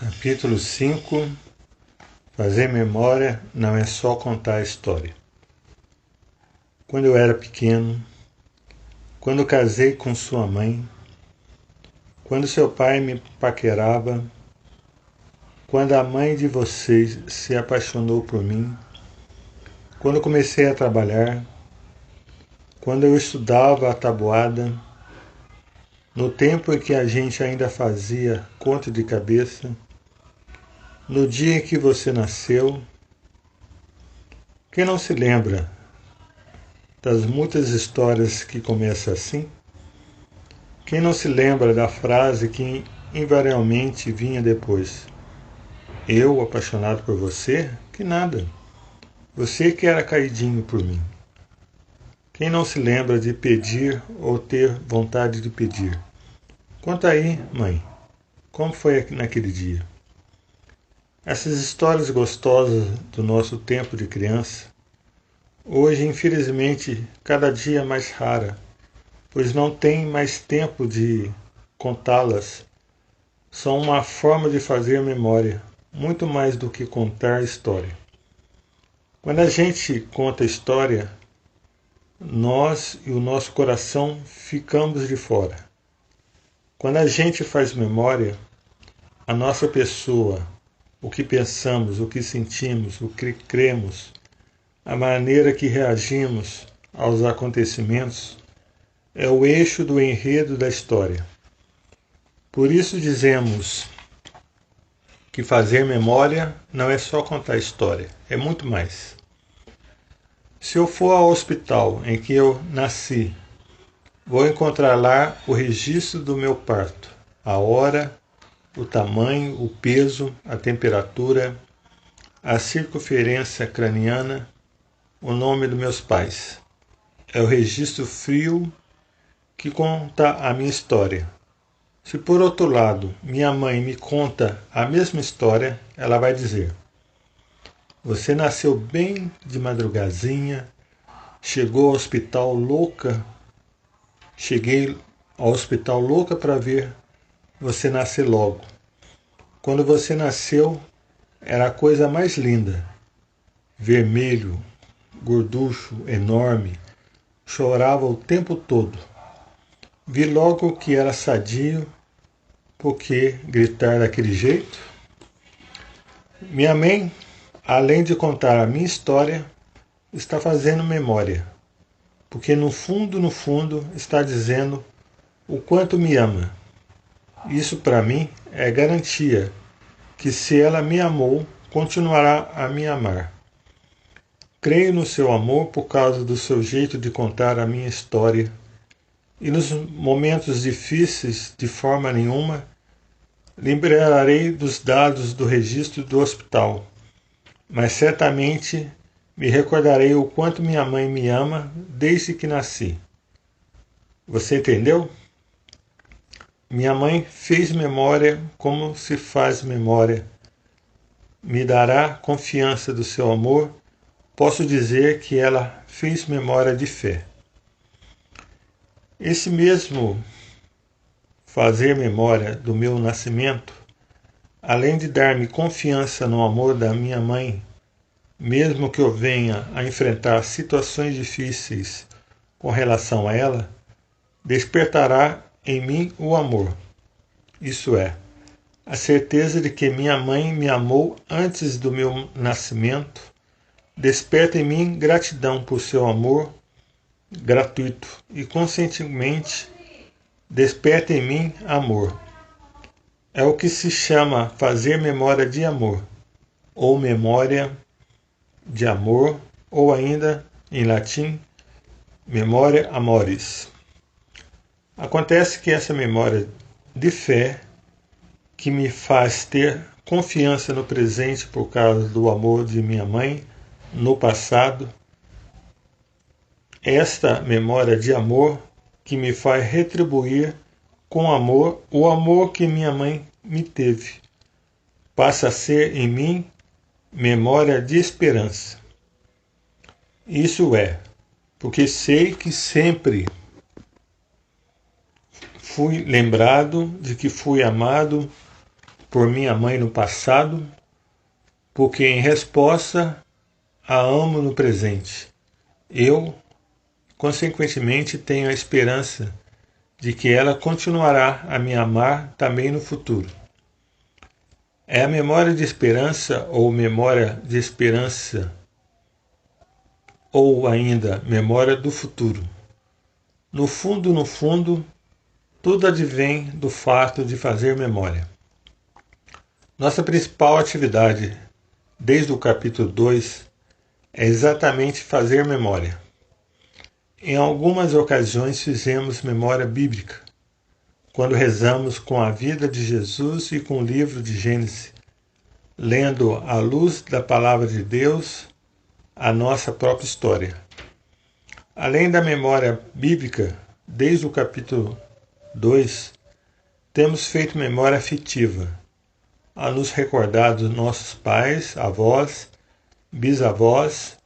Capítulo 5. Fazer memória não é só contar a história. Quando eu era pequeno, quando casei com sua mãe, quando seu pai me paquerava, quando a mãe de vocês se apaixonou por mim, quando comecei a trabalhar, quando eu estudava a tabuada, no tempo em que a gente ainda fazia conta de cabeça, no dia em que você nasceu. Quem não se lembra das muitas histórias que começam assim? Quem não se lembra da frase que invariavelmente vinha depois? Eu, apaixonado por você? Que nada. Você que era caidinho por mim. Quem não se lembra de pedir ou ter vontade de pedir? Conta aí, mãe, como foi naquele dia? Essas histórias gostosas do nosso tempo de criança, hoje, infelizmente, cada dia mais rara, pois não tem mais tempo de contá-las, são uma forma de fazer memória, muito mais do que contar história. Quando a gente conta história, nós e o nosso coração ficamos de fora. Quando a gente faz memória, a nossa pessoa, o que pensamos, o que sentimos, o que cremos, a maneira que reagimos aos acontecimentos, é o eixo do enredo da história. Por isso dizemos que fazer memória não é só contar história, é muito mais. Se eu for ao hospital em que eu nasci, vou encontrar lá o registro do meu parto, a hora, o tamanho, o peso, a temperatura, a circunferência craniana, o nome dos meus pais. É o registro frio que conta a minha história. Se por outro lado minha mãe me conta a mesma história, ela vai dizer: você nasceu bem de madrugazinha, chegou ao hospital louca, cheguei ao hospital louca para ver você nascer logo. Quando você nasceu, era a coisa mais linda. Vermelho, gorducho, enorme, chorava o tempo todo. Vi logo que era sadio, porque gritar daquele jeito? Minha mãe, além de contar a minha história, está fazendo memória, porque no fundo, está dizendo o quanto me ama. Isso para mim é garantia que se ela me amou, continuará a me amar. Creio no seu amor por causa do seu jeito de contar a minha história, e nos momentos difíceis, de forma nenhuma, lembrarei dos dados do registro do hospital, mas certamente me recordarei o quanto minha mãe me ama desde que nasci. Você entendeu? Minha mãe fez memória como se faz memória. Me dará confiança do seu amor. Posso dizer que ela fez memória de fé. Esse mesmo fazer memória do meu nascimento, além de dar-me confiança no amor da minha mãe, mesmo que eu venha a enfrentar situações difíceis com relação a ela, despertará em mim o amor. Isso é, a certeza de que minha mãe me amou antes do meu nascimento, desperta em mim gratidão por seu amor gratuito e, conscientemente, desperta em mim amor. É o que se chama fazer memória de amor, ou memória de amor, ou ainda, em latim, memoria amoris. Acontece que essa memória de fé, que me faz ter confiança no presente por causa do amor de minha mãe no passado, esta memória de amor que me faz retribuir com amor o amor que minha mãe me teve, passa a ser em mim memória de esperança. Isso é, porque sei que sempre fui lembrado de que fui amado por minha mãe no passado, porque em resposta a amo no presente. Eu, consequentemente, tenho a esperança de que ela continuará a me amar também no futuro. É a memória de esperança ou memória de esperança ou ainda memória do futuro. No fundo, tudo advém do fato de fazer memória. Nossa principal atividade, desde o capítulo 2, é exatamente fazer memória. Em algumas ocasiões fizemos memória bíblica, quando rezamos com a vida de Jesus e com o livro de Gênesis, lendo à luz da palavra de Deus a nossa própria história. Além da memória bíblica, desde o capítulo 2, temos feito memória afetiva, a nos recordar dos nossos pais, avós, bisavós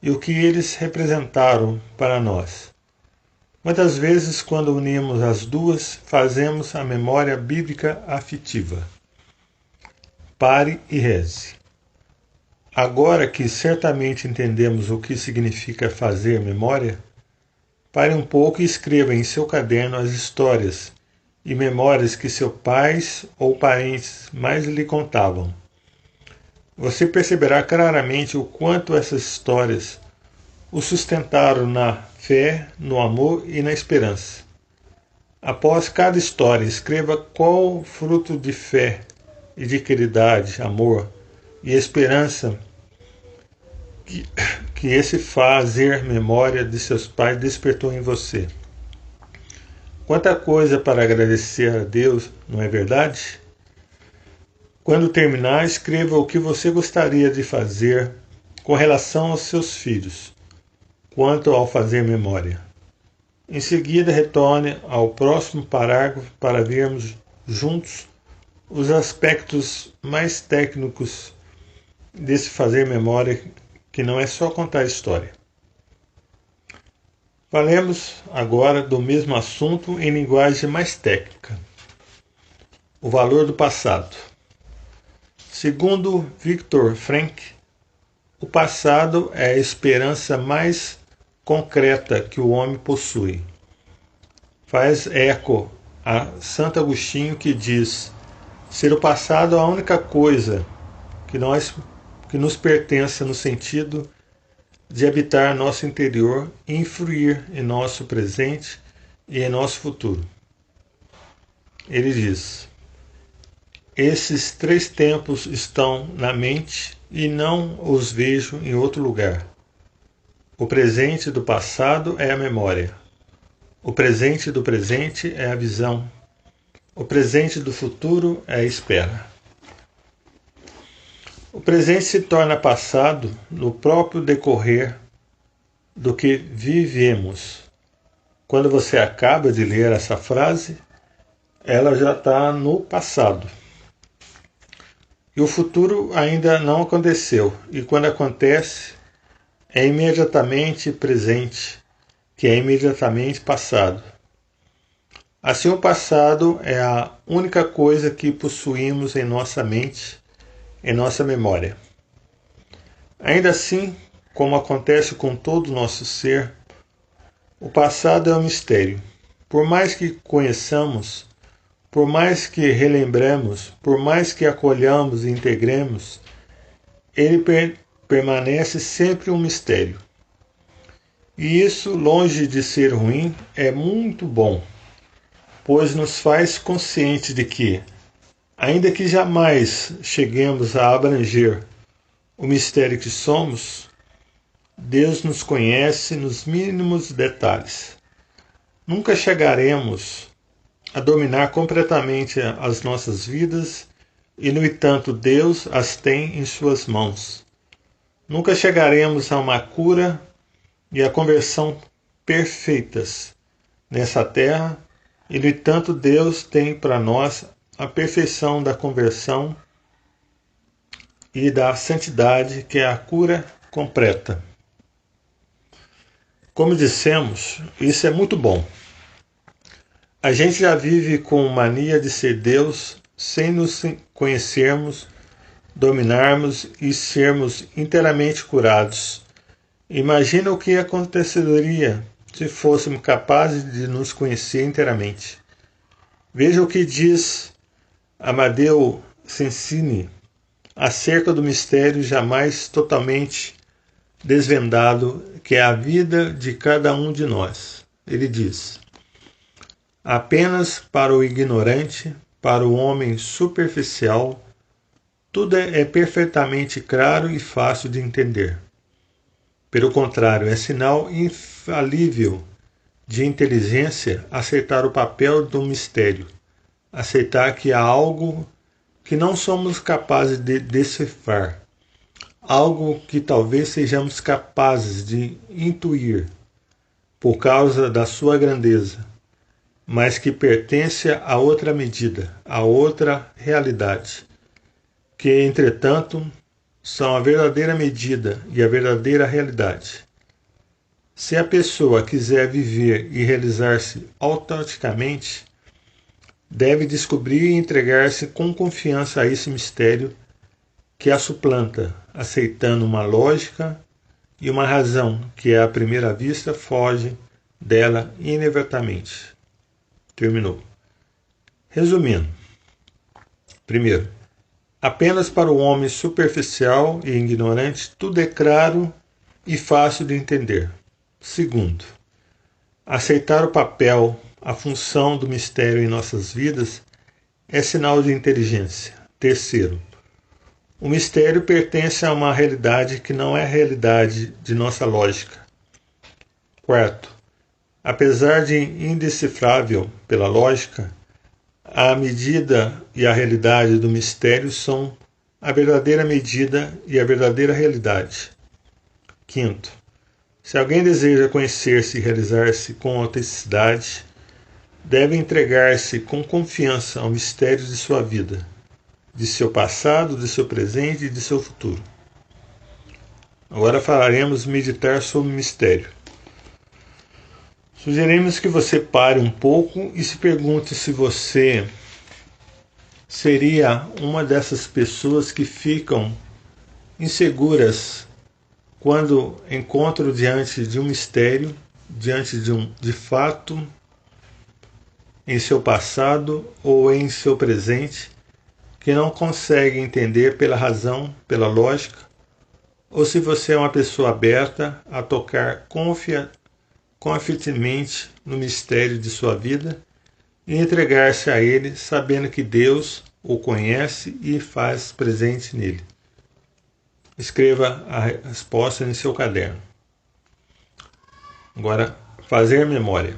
e o que eles representaram para nós. Muitas vezes, quando unimos as duas, fazemos a memória bíblica afetiva. Pare e reze. Agora que certamente entendemos o que significa fazer memória, pare um pouco e escreva em seu caderno as histórias e memórias que seus pais ou parentes mais lhe contavam. Você perceberá claramente o quanto essas histórias o sustentaram na fé, no amor e na esperança. Após cada história, escreva qual fruto de fé e de caridade, amor e esperança que esse fazer memória de seus pais despertou em você. Quanta coisa para agradecer a Deus, não é verdade? Quando terminar, escreva o que você gostaria de fazer com relação aos seus filhos, quanto ao fazer memória. Em seguida, retorne ao próximo parágrafo para vermos juntos os aspectos mais técnicos desse fazer memória, que não é só contar história. Falemos agora do mesmo assunto em linguagem mais técnica. O valor do passado. Segundo Viktor Frankl, o passado é a esperança mais concreta que o homem possui. Faz eco a Santo Agostinho, que diz ser o passado a única coisa que nos pertence no sentido de habitar nosso interior e influir em nosso presente e em nosso futuro. Ele diz: esses três tempos estão na mente e não os vejo em outro lugar. O presente do passado é a memória. O presente do presente é a visão. O presente do futuro é a espera. O presente se torna passado no próprio decorrer do que vivemos. Quando você acaba de ler essa frase, ela já está no passado. E o futuro ainda não aconteceu, e quando acontece, é imediatamente presente, que é imediatamente passado. Assim, o passado é a única coisa que possuímos em nossa mente, em nossa memória. Ainda assim, como acontece com todo o nosso ser, o passado é um mistério. Por mais que conheçamos, por mais que relembremos, por mais que acolhamos e integremos, ele permanece sempre um mistério. E isso, longe de ser ruim, é muito bom, pois nos faz conscientes de que, ainda que jamais cheguemos a abranger o mistério que somos, Deus nos conhece nos mínimos detalhes. Nunca chegaremos a dominar completamente as nossas vidas e, no entanto, Deus as tem em suas mãos. Nunca chegaremos a uma cura e a conversão perfeitas nessa terra e, no entanto, Deus tem para nós a perfeição da conversão e da santidade, que é a cura completa. Como dissemos, isso é muito bom. A gente já vive com mania de ser Deus sem nos conhecermos, dominarmos e sermos inteiramente curados. Imagina o que aconteceria se fôssemos capazes de nos conhecer inteiramente. Veja o que diz Amadeu Sensini acerca do mistério jamais totalmente desvendado que é a vida de cada um de nós. Ele diz: apenas para o ignorante, para o homem superficial, tudo é perfeitamente claro e fácil de entender. Pelo contrário, é sinal infalível de inteligência aceitar o papel do mistério, aceitar que há algo que não somos capazes de decifrar, algo que talvez sejamos capazes de intuir por causa da sua grandeza, mas que pertence a outra medida, a outra realidade, que, entretanto, são a verdadeira medida e a verdadeira realidade. Se a pessoa quiser viver e realizar-se autenticamente, deve descobrir e entregar-se com confiança a esse mistério que a suplanta, aceitando uma lógica e uma razão que, à primeira vista, foge dela inevitavelmente. Terminou. Resumindo, primeiro, apenas para o homem superficial e ignorante tudo é claro e fácil de entender. Segundo, aceitar o papel, a função do mistério em nossas vidas é sinal de inteligência. Terceiro, o mistério pertence a uma realidade que não é a realidade de nossa lógica. Quarto, apesar de indecifrável pela lógica, a medida e a realidade do mistério são a verdadeira medida e a verdadeira realidade. Quinto, se alguém deseja conhecer-se e realizar-se com autenticidade, deve entregar-se com confiança ao mistério de sua vida, de seu passado, de seu presente e de seu futuro. Agora falaremos meditar sobre o mistério. Sugerimos que você pare um pouco e se pergunte se você seria uma dessas pessoas que ficam inseguras quando encontram diante de um mistério, diante de fato em seu passado ou em seu presente, que não consegue entender pela razão, pela lógica, ou se você é uma pessoa aberta a tocar confiantemente no mistério de sua vida e entregar-se a ele, sabendo que Deus o conhece e faz presente nele. Escreva a resposta em seu caderno. Agora, fazer memória.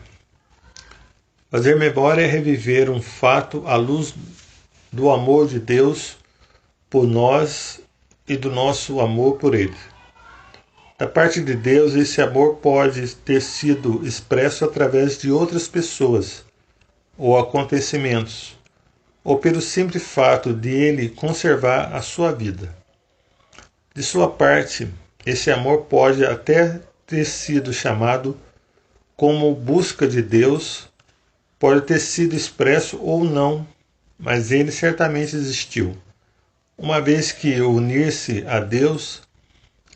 Fazer memória é reviver um fato à luz do amor de Deus por nós e do nosso amor por Ele. Da parte de Deus, esse amor pode ter sido expresso através de outras pessoas ou acontecimentos, ou pelo simples fato de Ele conservar a sua vida. De sua parte, esse amor pode até ter sido chamado como busca de Deus, pode ter sido expresso ou não, mas ele certamente existiu, uma vez que unir-se a Deus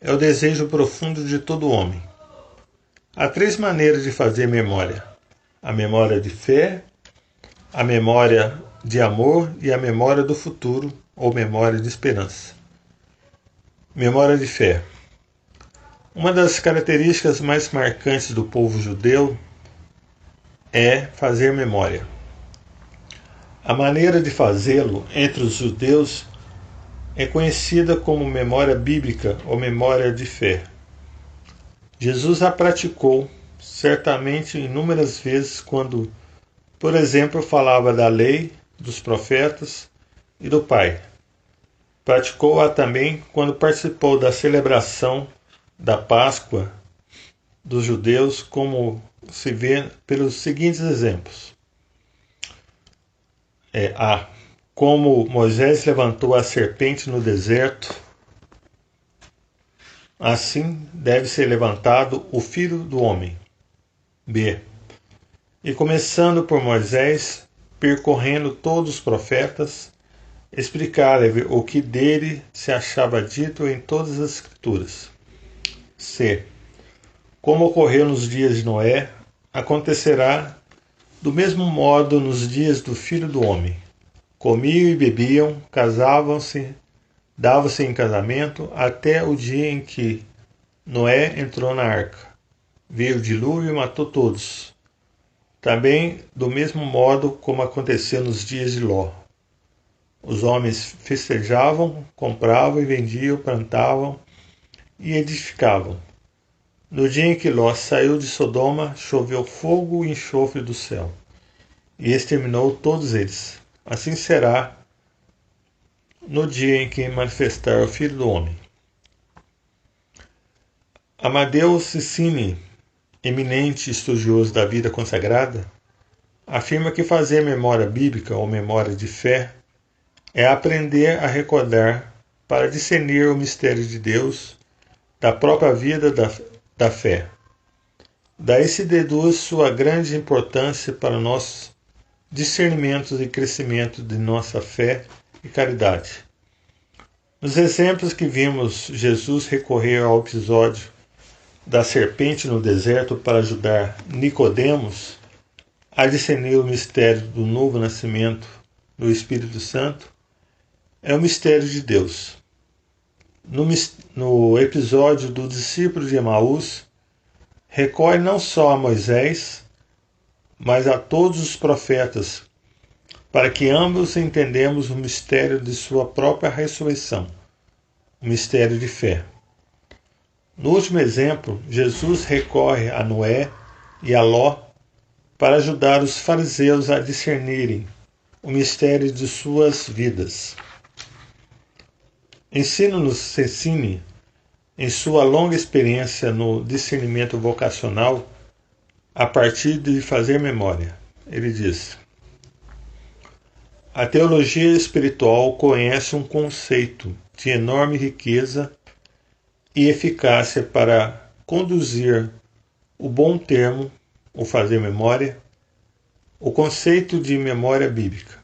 é o desejo profundo de todo homem. Há três maneiras de fazer memória: a memória de fé, a memória de amor e a memória do futuro, ou memória de esperança. Memória de fé. Uma das características mais marcantes do povo judeu é fazer memória. A maneira de fazê-lo entre os judeus é conhecida como memória bíblica ou memória de fé. Jesus a praticou certamente inúmeras vezes quando, por exemplo, falava da lei, dos profetas e do Pai. Praticou-a também quando participou da celebração da Páscoa dos judeus, como se vê pelos seguintes exemplos. A. Como Moisés levantou a serpente no deserto, assim deve ser levantado o Filho do Homem. B. E começando por Moisés, percorrendo todos os profetas, explicar-lhe o que dele se achava dito em todas as Escrituras. C. Como ocorreu nos dias de Noé, acontecerá do mesmo modo nos dias do Filho do Homem. Comiam e bebiam, casavam-se, davam-se em casamento, até o dia em que Noé entrou na arca. Veio o dilúvio e matou todos. Também do mesmo modo como aconteceu nos dias de Ló. Os homens festejavam, compravam e vendiam, plantavam e edificavam. No dia em que Ló saiu de Sodoma, choveu fogo e enxofre do céu, e exterminou todos eles. Assim será no dia em que manifestar o Filho do Homem. Amadeu Cicini, eminente estudioso da vida consagrada, afirma que fazer memória bíblica ou memória de fé é aprender a recordar para discernir o mistério de Deus, da própria vida da fé. Daí se deduz sua grande importância para o nosso discernimento e crescimento de nossa fé e caridade. Nos exemplos que vimos Jesus recorrer ao episódio da serpente no deserto para ajudar Nicodemos a discernir o mistério do novo nascimento do Espírito Santo, é o mistério de Deus. No episódio do discípulo de Emaús, recorre não só a Moisés, mas a todos os profetas, para que ambos entendamos o mistério de sua própria ressurreição, o mistério de fé. No último exemplo, Jesus recorre a Noé e a Ló para ajudar os fariseus a discernirem o mistério de suas vidas. Ensina-nos Cecine, em sua longa experiência no discernimento vocacional, a partir de fazer memória. Ele diz: a teologia espiritual conhece um conceito de enorme riqueza e eficácia para conduzir o bom termo, o fazer memória, o conceito de memória bíblica.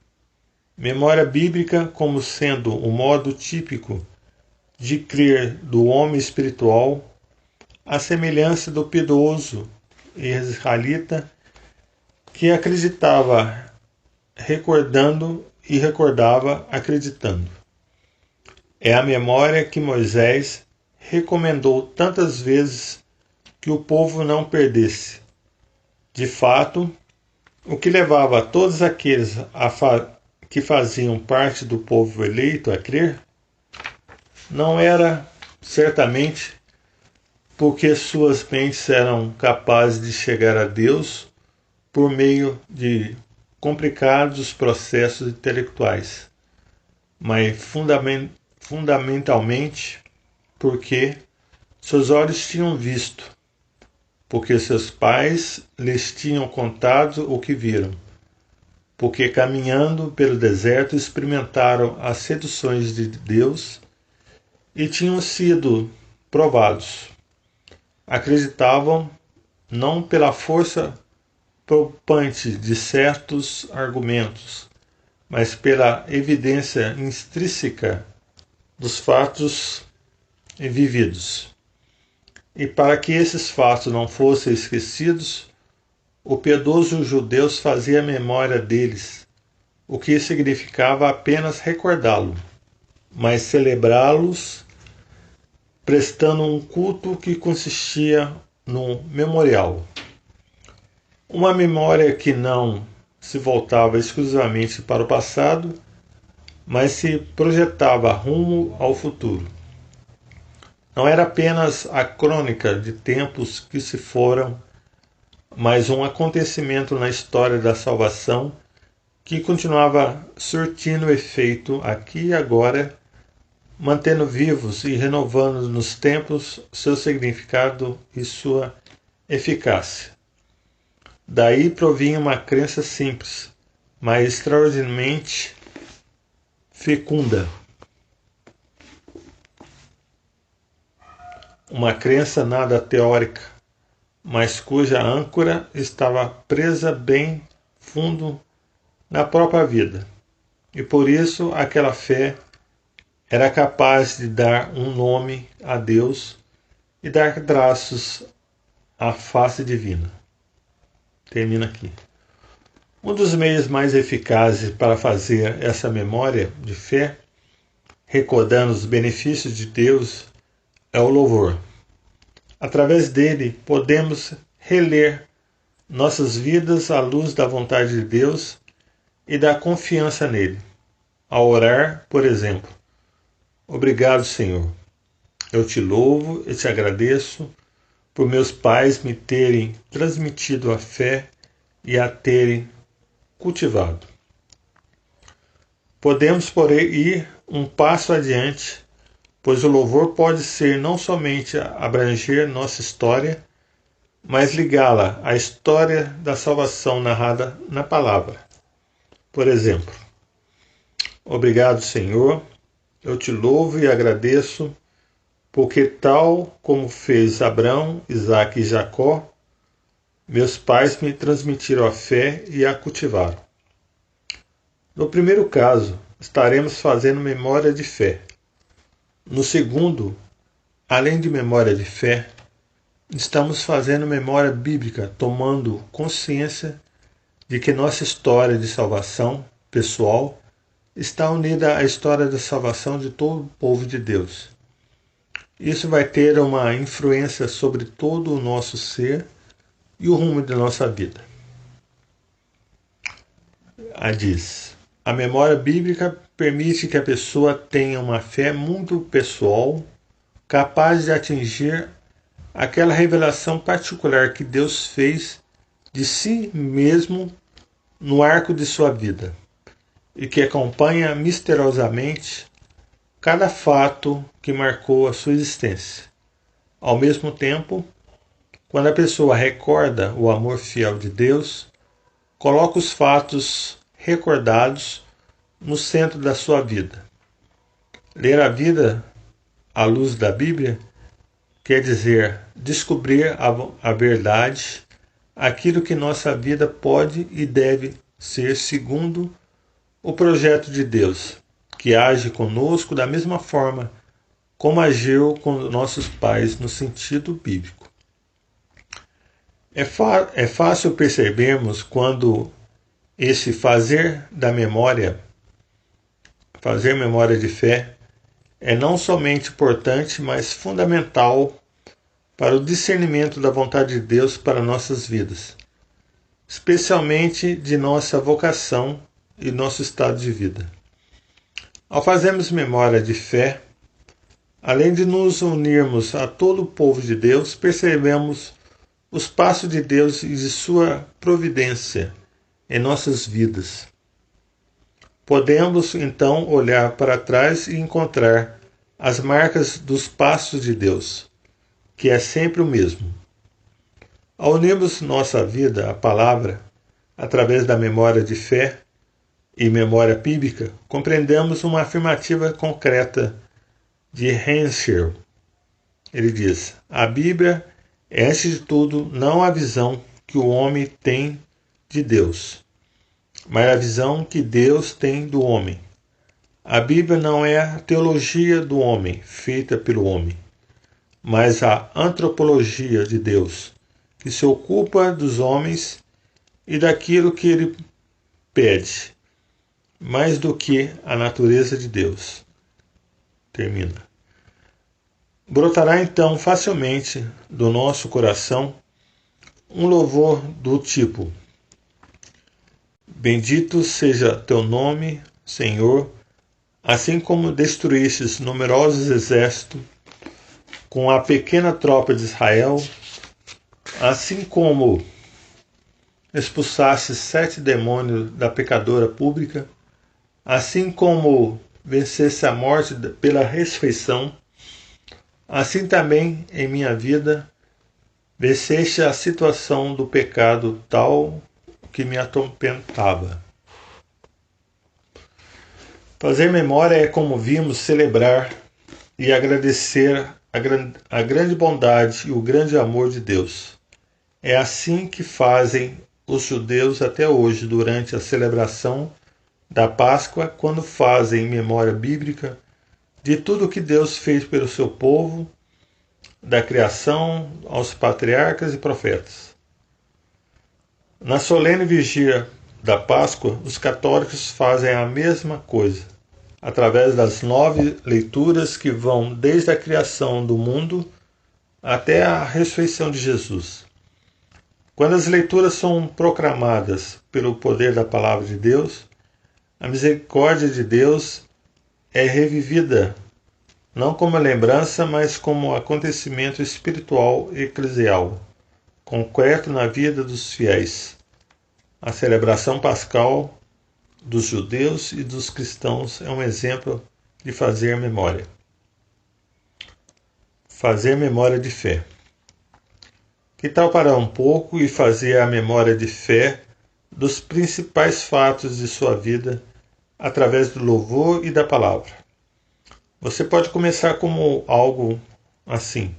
Memória bíblica como sendo o modo típico de crer do homem espiritual, à semelhança do piedoso israelita que acreditava recordando e recordava acreditando. É a memória que Moisés recomendou tantas vezes que o povo não perdesse. De fato, o que levava todos aqueles que faziam parte do povo eleito a crer não era, certamente, porque suas mentes eram capazes de chegar a Deus por meio de complicados processos intelectuais, mas fundamentalmente porque seus olhos tinham visto, porque seus pais lhes tinham contado o que viram, porque caminhando pelo deserto experimentaram as seduções de Deus e tinham sido provados. Acreditavam não pela força propante de certos argumentos, mas pela evidência intrínseca dos fatos vividos. E para que esses fatos não fossem esquecidos, o piedoso judeu fazia memória deles, o que significava apenas recordá-lo, mas celebrá-los prestando um culto que consistia no memorial. Uma memória que não se voltava exclusivamente para o passado, mas se projetava rumo ao futuro. Não era apenas a crônica de tempos que se foram, mas um acontecimento na história da salvação que continuava surtindo efeito aqui e agora, mantendo vivos e renovando nos tempos seu significado e sua eficácia. Daí provinha uma crença simples, mas extraordinariamente fecunda. Uma crença nada teórica, mas cuja âncora estava presa bem fundo na própria vida. E por isso aquela fé era capaz de dar um nome a Deus e dar traços à face divina. Termina aqui. Um dos meios mais eficazes para fazer essa memória de fé, recordando os benefícios de Deus, é o louvor. Através dele, podemos reler nossas vidas à luz da vontade de Deus e da confiança nele. Ao orar, por exemplo, obrigado, Senhor. Eu te louvo e te agradeço por meus pais me terem transmitido a fé e a terem cultivado. Podemos, porém, ir um passo adiante, pois o louvor pode ser não somente abranger nossa história, mas ligá-la à história da salvação narrada na palavra. Por exemplo, obrigado, Senhor, eu te louvo e agradeço, porque tal como fez Abraão, Isaque e Jacó, meus pais me transmitiram a fé e a cultivaram. No primeiro caso, estaremos fazendo memória de fé. No segundo, além de memória de fé, estamos fazendo memória bíblica, tomando consciência de que nossa história de salvação pessoal está unida à história da salvação de todo o povo de Deus. Isso vai ter uma influência sobre todo o nosso ser e o rumo da nossa vida. A memória bíblica permite que a pessoa tenha uma fé muito pessoal, capaz de atingir aquela revelação particular que Deus fez de si mesmo no arco de sua vida e que acompanha misteriosamente cada fato que marcou a sua existência. Ao mesmo tempo, quando a pessoa recorda o amor fiel de Deus, coloca os fatos recordados no centro da sua vida. Ler a vida à luz da Bíblia quer dizer descobrir a verdade, aquilo que nossa vida pode e deve ser segundo o projeto de Deus, que age conosco da mesma forma como agiu com nossos pais no sentido bíblico. É fácil percebermos quando esse fazer memória de fé, é não somente importante, mas fundamental para o discernimento da vontade de Deus para nossas vidas, especialmente de nossa vocação e nosso estado de vida. Ao fazermos memória de fé, além de nos unirmos a todo o povo de Deus, percebemos os passos de Deus e de sua providência em nossas vidas. Podemos então olhar para trás e encontrar as marcas dos passos de Deus, que é sempre o mesmo. Ao unirmos nossa vida à palavra, através da memória de fé e memória bíblica, compreendemos uma afirmativa concreta de Henscher. Ele diz: a Bíblia é, antes de tudo, não a visão que o homem tem de Deus, mas a visão que Deus tem do homem. A Bíblia não é a teologia do homem, feita pelo homem, mas a antropologia de Deus, que se ocupa dos homens e daquilo que ele pede, mais do que a natureza de Deus. Termina. Brotará então facilmente do nosso coração um louvor do tipo: bendito seja teu nome, Senhor, assim como destruístes numerosos exércitos com a pequena tropa de Israel, assim como expulsastes 7 demônios da pecadora pública, assim como venceste a morte pela ressurreição, assim também em minha vida venceste a situação do pecado tal que me atormentava. Fazer memória é, como vimos, celebrar e agradecer a grande bondade e o grande amor de Deus. É assim que fazem os judeus até hoje durante a celebração da Páscoa, quando fazem memória bíblica de tudo que Deus fez pelo seu povo, da criação aos patriarcas e profetas. Na solene vigília da Páscoa, os católicos fazem a mesma coisa, através das 9 leituras que vão desde a criação do mundo até a ressurreição de Jesus. Quando as leituras são proclamadas pelo poder da palavra de Deus, a misericórdia de Deus é revivida, não como lembrança, mas como acontecimento espiritual e eclesial, concreto na vida dos fiéis. A celebração pascal dos judeus e dos cristãos é um exemplo de fazer memória. Fazer memória de fé. Que tal parar um pouco e fazer a memória de fé dos principais fatos de sua vida através do louvor e da palavra? Você pode começar como algo assim: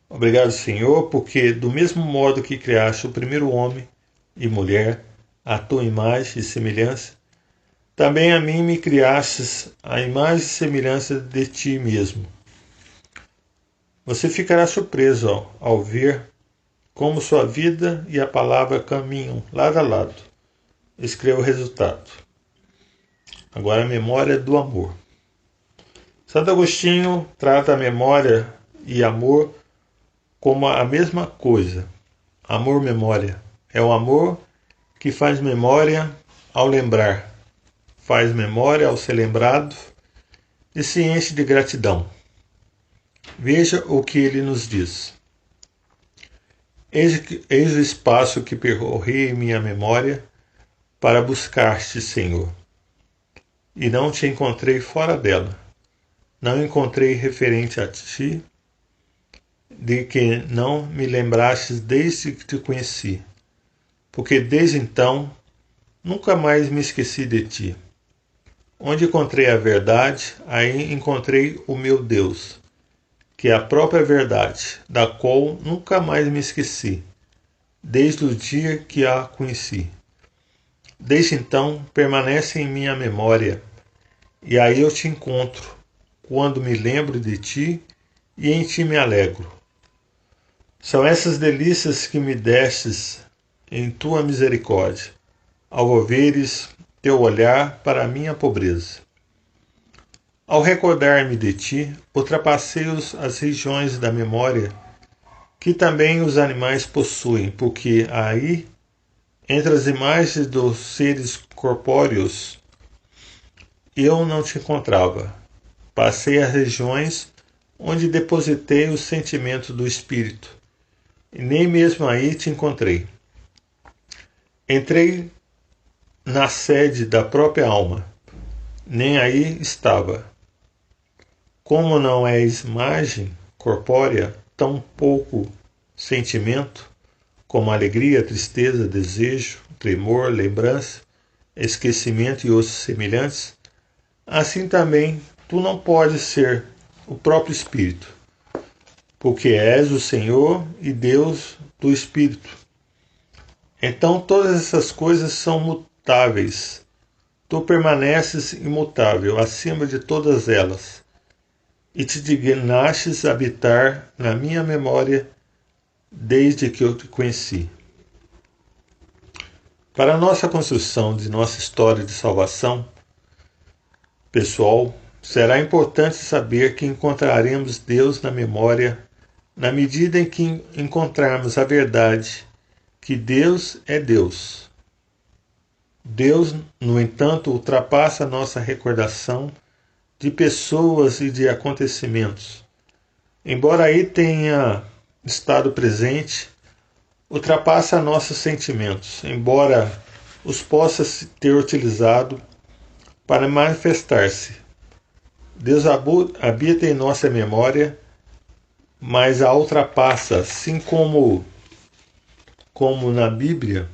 obrigado, Senhor, porque do mesmo modo que criaste o primeiro homem e mulher, à tua imagem e semelhança, também a mim me criastes a imagem e semelhança de ti mesmo. Você ficará surpreso ao ver como sua vida e a palavra caminham lado a lado. Escreva o resultado. Agora a memória do amor. Santo Agostinho trata a memória e amor como a mesma coisa. Amor-memória. É o amor que faz memória ao lembrar, faz memória ao ser lembrado e se enche de gratidão. Veja o que ele nos diz. Eis o espaço que percorri em minha memória para buscar-te, Senhor, e não te encontrei fora dela. Não encontrei referente a ti, de que não me lembrastes desde que te conheci, porque desde então nunca mais me esqueci de ti. Onde encontrei a verdade, aí encontrei o meu Deus, que é a própria verdade, da qual nunca mais me esqueci, desde o dia que a conheci. Desde então permanece em minha memória, e aí eu te encontro, quando me lembro de ti e em ti me alegro. São essas delícias que me destes em tua misericórdia, ao volveres teu olhar para a minha pobreza. Ao recordar-me de ti, ultrapassei as regiões da memória que também os animais possuem, porque aí, entre as imagens dos seres corpóreos, eu não te encontrava. Passei as regiões onde depositei os sentimentos do espírito, e nem mesmo aí te encontrei. Entrei na sede da própria alma, nem aí estava. Como não és imagem corpórea, tão pouco sentimento, como alegria, tristeza, desejo, tremor, lembrança, esquecimento e outros semelhantes, assim também tu não podes ser o próprio Espírito, porque és o Senhor e Deus do Espírito. Então todas essas coisas são mutáveis. Tu permaneces imutável acima de todas elas, e te dignastes habitar na minha memória desde que eu te conheci. Para a nossa construção de nossa história de salvação pessoal, será importante saber que encontraremos Deus na memória na medida em que encontrarmos a verdade que Deus é Deus. Deus, no entanto, ultrapassa nossa recordação de pessoas e de acontecimentos. Embora aí tenha estado presente, ultrapassa nossos sentimentos, embora os possa ter utilizado para manifestar-se. Deus habita em nossa memória, mas a ultrapassa, assim como na Bíblia,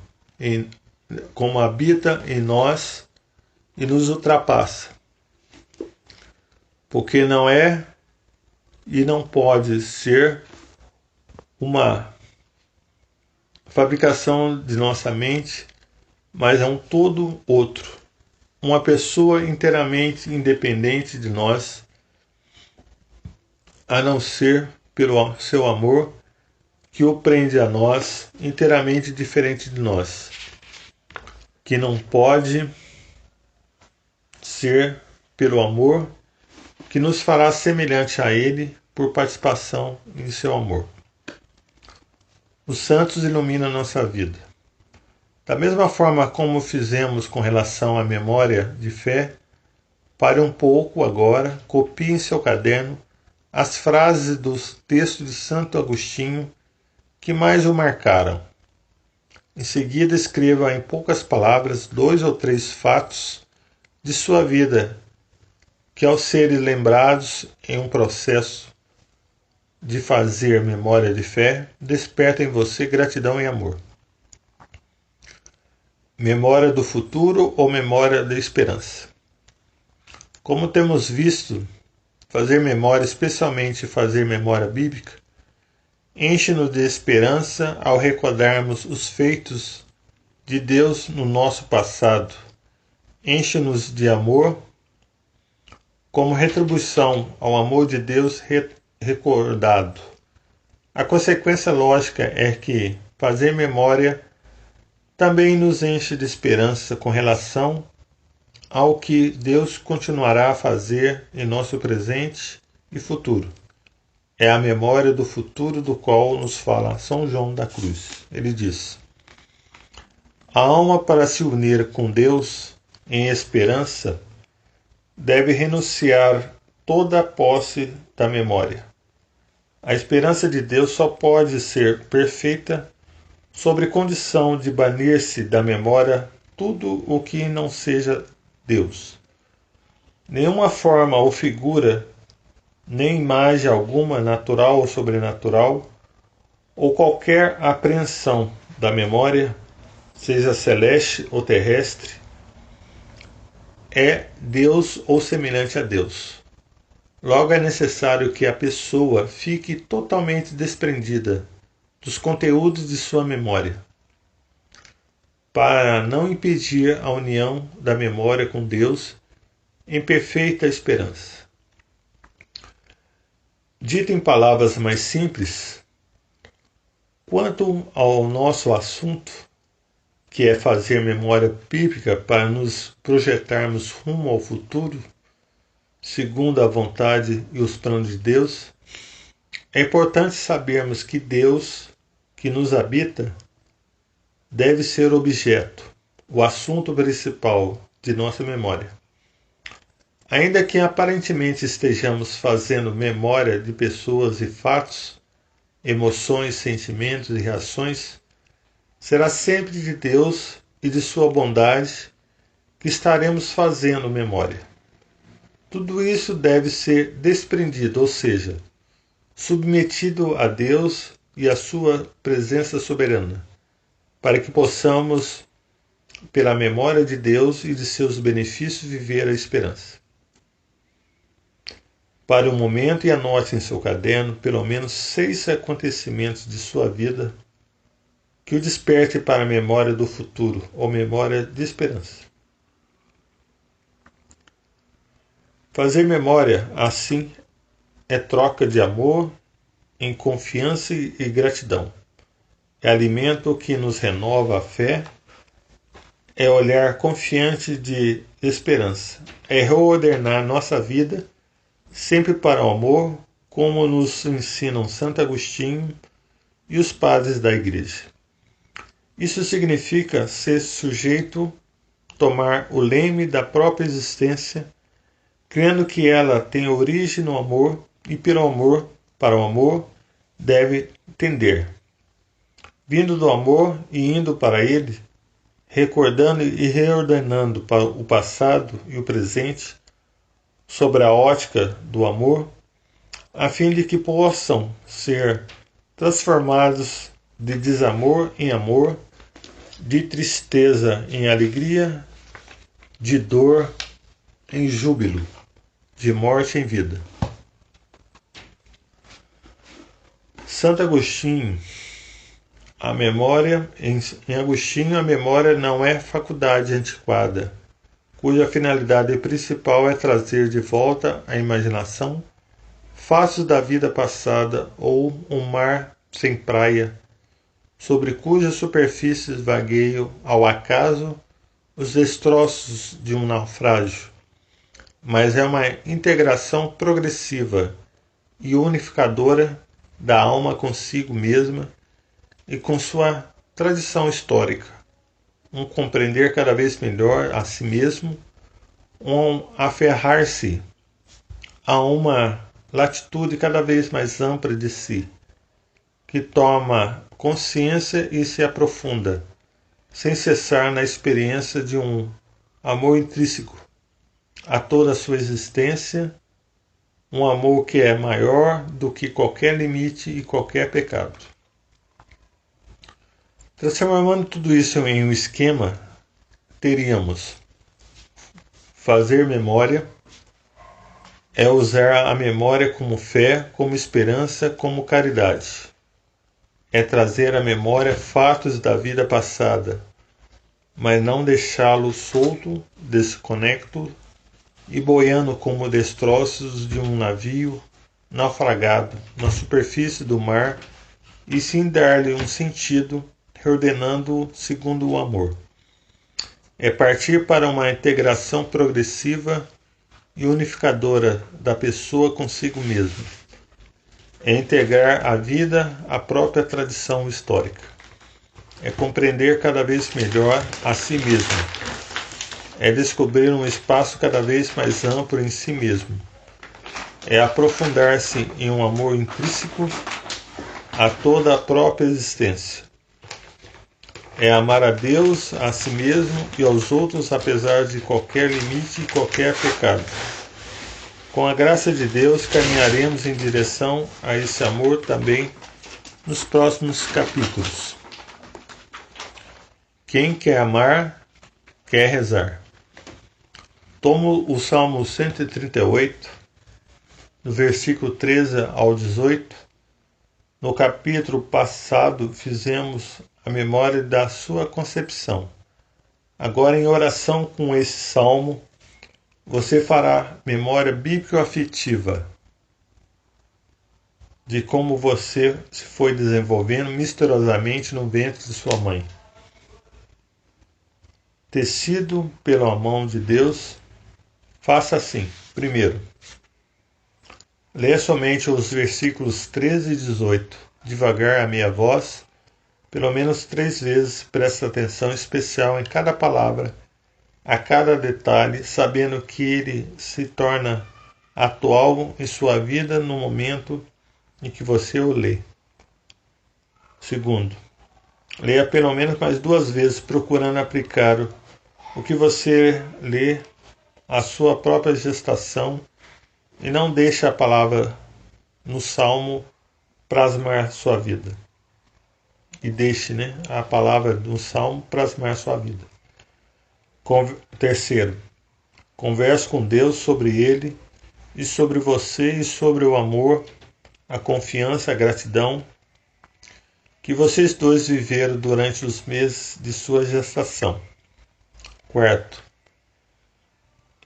como habita em nós e nos ultrapassa. Porque não é e não pode ser uma fabricação de nossa mente, mas é um todo outro. Uma pessoa inteiramente independente de nós, a não ser pelo seu amor que o prende a nós, inteiramente diferente de nós, que não pode ser pelo amor que nos fará semelhante a Ele por participação em seu amor. Os santos iluminam nossa vida. Da mesma forma como fizemos com relação à memória de fé, pare um pouco agora, copie em seu caderno as frases dos textos de Santo Agostinho que mais o marcaram. Em seguida, escreva em poucas palavras 2 ou 3 fatos de sua vida que, ao serem lembrados em um processo de fazer memória de fé, despertam em você gratidão e amor. Memória do futuro ou memória da esperança? Como temos visto, fazer memória, especialmente fazer memória bíblica, enche-nos de esperança ao recordarmos os feitos de Deus no nosso passado. Enche-nos de amor como retribuição ao amor de Deus recordado. A consequência lógica é que fazer memória também nos enche de esperança com relação ao que Deus continuará a fazer em nosso presente e futuro. É a memória do futuro do qual nos fala São João da Cruz. Ele diz: a alma, para se unir com Deus em esperança, deve renunciar toda a posse da memória. A esperança de Deus só pode ser perfeita sobre condição de banir-se da memória tudo o que não seja Deus. Nenhuma forma ou figura, nem imagem alguma, natural ou sobrenatural, ou qualquer apreensão da memória, seja celeste ou terrestre, é Deus ou semelhante a Deus. Logo é necessário que a pessoa fique totalmente desprendida dos conteúdos de sua memória, para não impedir a união da memória com Deus em perfeita esperança. Dito em palavras mais simples, quanto ao nosso assunto, que é fazer memória bíblica para nos projetarmos rumo ao futuro, segundo a vontade e os planos de Deus, é importante sabermos que Deus, que nos habita, deve ser objeto, o assunto principal de nossa memória. Ainda que aparentemente estejamos fazendo memória de pessoas e fatos, emoções, sentimentos e reações, será sempre de Deus e de sua bondade que estaremos fazendo memória. Tudo isso deve ser desprendido, ou seja, submetido a Deus e à sua presença soberana, para que possamos, pela memória de Deus e de seus benefícios, viver a esperança. Pare um momento e anote em seu caderno pelo menos 6 acontecimentos de sua vida que o desperte para a memória do futuro ou memória de esperança. Fazer memória, assim, é troca de amor em confiança e gratidão. É alimento que nos renova a fé, é olhar confiante de esperança, é reordenar nossa vida sempre para o amor, como nos ensinam Santo Agostinho e os padres da Igreja. Isso significa ser sujeito, tomar o leme da própria existência, crendo que ela tem origem no amor e pelo amor, para o amor, deve tender. Vindo do amor e indo para ele, recordando e reordenando para o passado e o presente, sobre a ótica do amor, a fim de que possam ser transformados de desamor em amor, de tristeza em alegria, de dor em júbilo, de morte em vida. Santo Agostinho A memória, em Agostinho, a memória não é faculdade antiquada, cuja finalidade principal é trazer de volta à imaginação fatos da vida passada ou um mar sem praia, sobre cujas superfícies vagueiam ao acaso os destroços de um naufrágio, mas é uma integração progressiva e unificadora da alma consigo mesma e com sua tradição histórica, um compreender cada vez melhor a si mesmo, um aferrar-se a uma latitude cada vez mais ampla de si, que toma consciência e se aprofunda, sem cessar na experiência de um amor intrínseco a toda a sua existência, um amor que é maior do que qualquer limite e qualquer pecado. Transformando tudo isso em um esquema, teríamos fazer memória, é usar a memória como fé, como esperança, como caridade. É trazer à memória fatos da vida passada, mas não deixá-lo solto, desconecto e boiando como destroços de um navio naufragado na superfície do mar, e sim dar-lhe um sentido, reordenando-o segundo o amor. É partir para uma integração progressiva e unificadora da pessoa consigo mesma. É integrar a vida à própria tradição histórica. É compreender cada vez melhor a si mesmo. É descobrir um espaço cada vez mais amplo em si mesmo. É aprofundar-se em um amor intrínseco a toda a própria existência. É amar a Deus, a si mesmo e aos outros, apesar de qualquer limite e qualquer pecado. Com a graça de Deus, caminharemos em direção a esse amor também nos próximos capítulos. Quem quer amar, quer rezar. Tomo o Salmo 138, no versículo 13 ao 18. No capítulo passado, fizemos a memória da sua concepção. Agora, em oração com esse salmo, você fará memória bíblico-afetiva de como você se foi desenvolvendo misteriosamente no ventre de sua mãe. Tecido pela mão de Deus, faça assim. Primeiro, leia somente os versículos 13 e 18, devagar a minha voz, pelo menos 3 vezes, preste atenção especial em cada palavra, a cada detalhe, sabendo que ele se torna atual em sua vida no momento em que você o lê. Segundo, leia pelo menos mais 2 vezes, procurando aplicar o que você lê à sua própria gestação e não deixe a palavra no Salmo plasmar sua vida. E deixe a palavra do Salmo plasmar sua vida. Terceiro, converse com Deus sobre ele e sobre você e sobre o amor, a confiança, a gratidão que vocês dois viveram durante os meses de sua gestação. Quarto,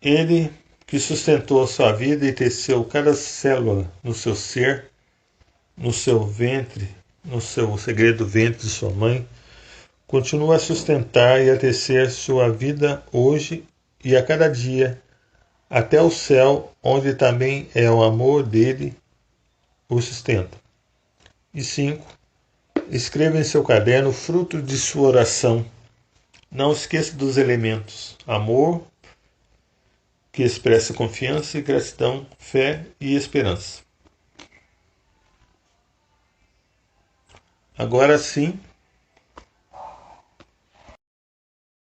ele que sustentou a sua vida e teceu cada célula no seu ser, no seu ventre, no seu segredo ventre de sua mãe, continua a sustentar e a tecer sua vida hoje e a cada dia, até o céu, onde também é o amor dele o sustenta. E 5. Escreva em seu caderno o fruto de sua oração. Não esqueça dos elementos: amor, que expressa confiança e gratidão, fé e esperança. Agora sim,